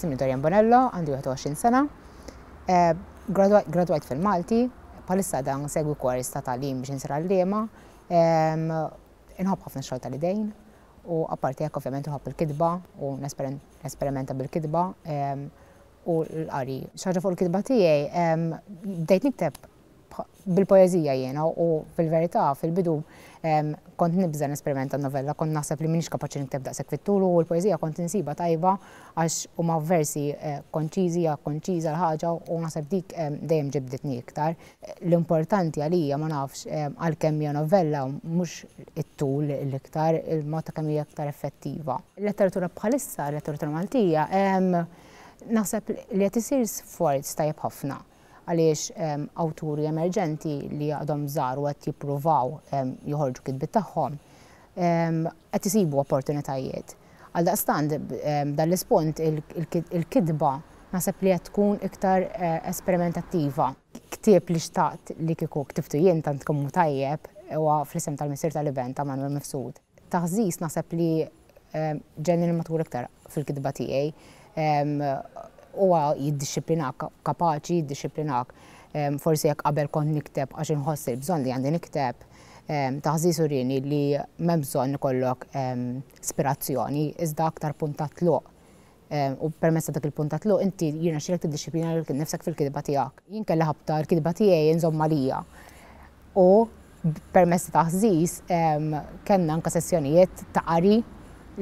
Ismi Dorian Bonello, għandi 21 sena, graduajt fil-Malti, bħalissa dan segwi kors ta' tagħlim biex insir għalliema, inħobb ħafna xogħol tal-idejn u apparti hekk ovvjament inħobb il-kitba u nesperimenta bil-kitba u l-qari. Xaġa fuq il-kitba tiegħi bdejt nikteb bil-poeżija jiena u fil-verità fil-bidu kont nibża nesperimenta novella, kont naħseb li m'iniex kapaċi nikteb daqshekk fit-tul u l-poeżija kont insiba tajba għax huma versi konċiża l-ħaġa u naħseb dik dejjem ġibditni iktar. L-importanti għalija ma nafx għalkemm hija novella mhux it-tul l-iktar, il-mod ta' kemm hija iktar effettiva. Il-letteratura bħalissa, il-letteratura Maltija, naħseb li qed isir sforz tajjeb ħafna għaliex awturi emerġenti li għadhom żgħar u qed jippruvaw joħorġu kitbiet tagħhom qed isibu opportunitajiet. Għaldaqstant dan l-ispunt il-kitba naħseb li qed tkun iktar esperimentattiva. Ktieb li xtaqt li kieku ktibtu jien tant kemm tajjeb huwa fl-isem tal-Missier tal-Event ta' Manuel Mifsud. Taħżiż naħseb li ġenni matur iktar fil-kitba tiegħi huwa jiddixxiplinak, kapaċi jiddixxiplinak. Forsi jekk qabel kont nikteb għax inħoss il-bżonn li għandi nikteb, taħżiż urini li m'hemm bżonn ikollok ispirazzjoni iżda aktar puntat tluq. U permezz dak il-puntat tluq inti jiena xilek tiddixxiplina nifsek fil-kitba tiegħek. Jien kelli ħabta l-kitba tiegħi inżomm għalija. U permezz taħżiż kellna anke sessjonijiet ta' qari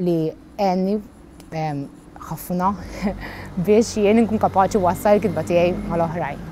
li għenni ħafna biex jien nkun kapaċi wassal il-kitba tiegħi mal-oħrajn.